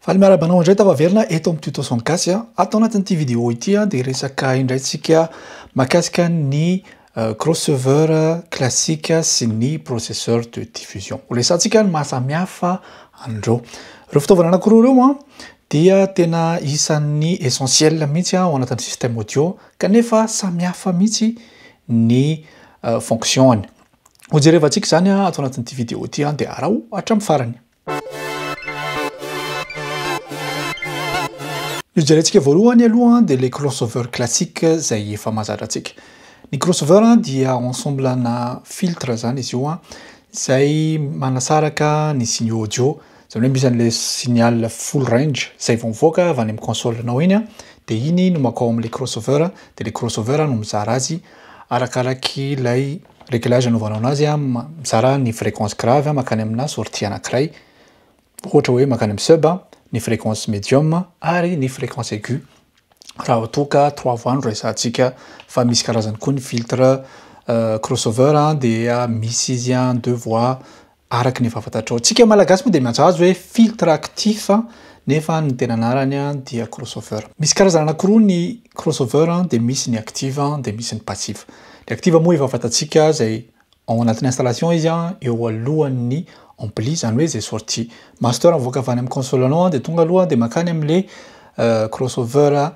Faly miarabanao indray tavaverina eto amin'ny tuto gasy atao anatin'ity vidéo ity dia resaka indraitsika mahakasika ny crossover classique sy ny processeur de diffusion. Ho resantsika ny mahasamihafa andreo. Ireo fitaovana anankiroa ireo dia tena isan'ny essentiel mihitsy ao anatin'ny système audio kanefa samihafa mihitsy ny fonctionny. Ho jerevantsika zany atao anatin'ity vidéo ity dia arao hatramin'ny farany. Ny jerentsika voalohany aloha dia le crossover classique zay efa mahazatra antsika. Ny crossover dia ensemble na filtre zany izy io zay manasaraka ny signaux audio. Zany hoe misy an'le signal full range zay vao mivoaka avy any amin'ny console-nao iny dia iny no makao amin'le crossover dia le crossover no mizara azy arakaraky ilay réglage anaovanao anazy mizara ny fréquence grave makany amina sortie anankiray. Ohatra hoe makany amin'ny sub ny fréquence médium ary ny fréquence aiguë. Raha toa ka 3 voix no resantsika fa misy karazany koa ny filtre crossover dia misy izy 2 voix araky ny fahafantatrao. Tsika malagasy moa dia miantso azy hoe filtre actif nefa ny tena anarany dia crossover. Misy karazana anankiroa ny crossover dia misy ny active dia misy ny passive. Ny active moa efa fantatsika zay ao anatin'ny installation izy eo alohan'ny ampli zany hoe zay sortie master mivoaka avy any amin'ny console anao dia tonga aloha dia makany amin'le crossover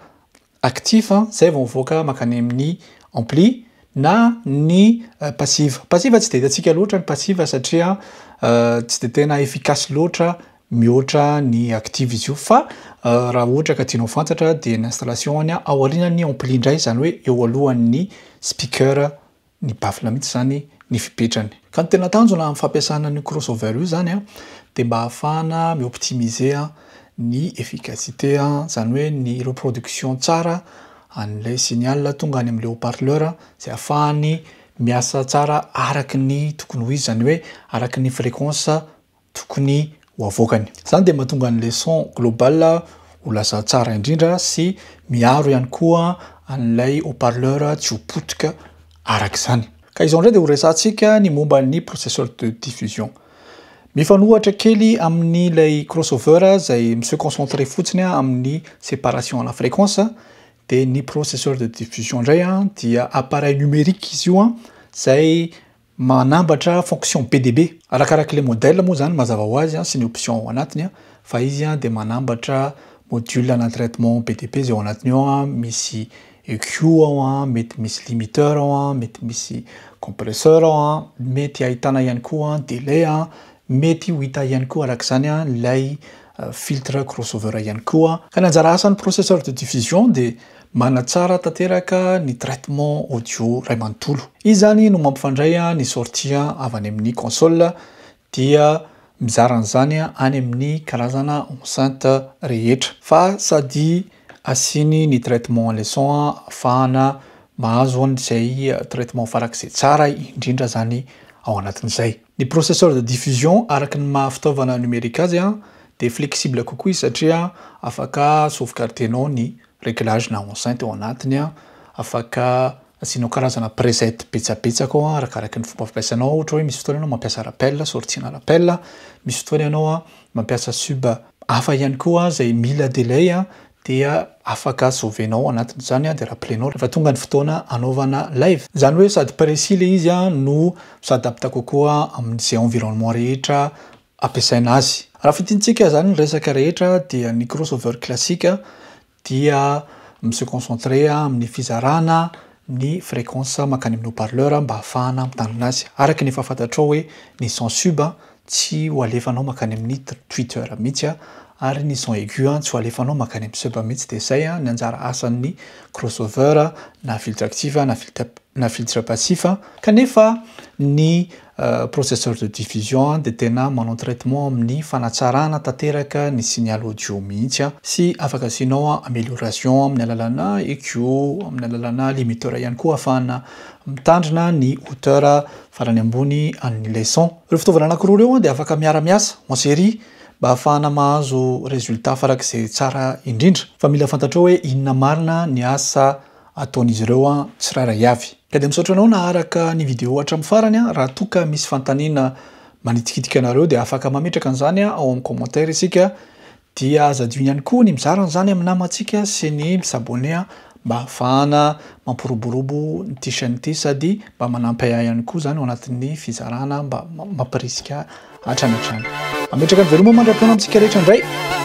actif zay vao mivoaka makany amin'ny ampli na ny passive. Passive tsy dia hitantsika loatra ny passive satria tsy dia tena efficace loatra mihoatra ny active izy io fa raha ohatra ka tianao fantatra dia ny installation ao aorian'ny ampli indray zany hoe eo alohan'ny speaker ny baffle mihitsy zany ny fipetrany. Ka ny tena tanjona amin'ny fampiasana ny crossover io zany dia mba ahafahana mioptimiser ny efficacité zany hoe ny reproduction tsara an'ilay signal tonga any amin'ilay haut-parleur zay ahafahany miasa tsara araky ny tokony ho izy zany hoe araky ny fréquence tokony ho avoakany. Zany dia mahatonga an'ilay son global ho lasa tsara indrindra sy miaro ihany koa an'ilay haut-parleur tsy ho potika araky zany. Ka izao indray dia ho resantsika ny momba ny processeur de diffusion. Mifanohatra kely amin'ny lay crossover zay se concentrer fotsiny amin'ny séparation na fréquence dia ny processeur de diffusion indray dia appareil numérique izy io zay manambatra fonction PDB. Arakaraky le modèle moa zany mazava ho azy sy ny option ao anatiny fa izy dia manambatra module na traitement PDB zay ao anatiny ao misy EQ ao mety misy limiteur ao mety misy compresseur ao mety ahitana ihany koa délai mety ho hita ihany koa araka zany lay filtre crossover ihany koa. Ka ny anjara asan'ny processeur de diffusion dia manatsara tanteraka ny traitement audio ray manontolo. Izy zany no mampifandray ny sortie avy any amin'ny console dia mizara an'izany any amin'ny karazana enceinte rehetra fa sady asiny ny traitement les sons ahafahana mahazo an'izay traitement farak'izay tsara indrindra zany ao anatin'izay. Ny processeur de diffusion araky ny mahafitaovana numérique azy dia flexible kokoa izy satria afaka sauvegardenao ny réglage na enceinte ao anatiny afaka asianao karazana preset betsabetsaka ao arakaraky ny fomba fampiasanao. Ohatra hoe misy fotoana ianao mampiasa rappel sortiana rappel, misy fotoana ianao mampiasa sub hafa ihany koa zay mila délai dia afaka sauvenao anatin'izany dia rappelenao rehefa tonga ny fotoana anaovana live. Zany hoe sady précis le izy no s'adapte kokoa amin'izay environnement rehetra ampiasaina azy. Raha fitintsika zany ny resaka rehetra dia ny crossover classique dia se concentrer amin'ny fizarana ny fréquence makany amin'ny haut-parleur mba ahafahana mitandrina azy araky ny fahafantatrao hoe ny son sub tsy ho alefanao makany amin'ny tweeter mihitsy ary ny son aigu tsy ho alefanao makany amin'ny sub mihitsy dia zay ny anjara asan'ny crossover na filtre actif na filtre passif. Kanefa ny processeur de diffusion dia tena manao traitement amin'ny fanatsarana tanteraka ny signal audio mihitsy sy afaka asianao amélioration amin'ny alalana EQ amin'ny alalana limiteur ihany koa ahafahana mitandrina ny hauteur farany ambony an'ilay son. Ireo fitaovana anankiroa ireo dia afaka miara-miasa en série mba ahafahana mahazo résultat farak'izay tsara indrindra fa mila fantatrao hoe inona marina ny asa ataon'izy ireo tsirairay avy. Ka dia misaotra anao na araka ny vidéo hatramin'ny farany raha toka misy fantaniana manitikitika anareo dia afaka mametraka an'izany ao amin'ny commentaire isika dia azadio ihany koa ny mizarana zany amin'ny namantsika sy ny misabone mba hafahana mampiroborobo ny t-shirt sady mba manampy ahy ihany koa zany ao anatin'ny fizarana mba mampirisika hatrany hatrany. Ametraka ny veloma mandra-piona amintsika rehetra indray.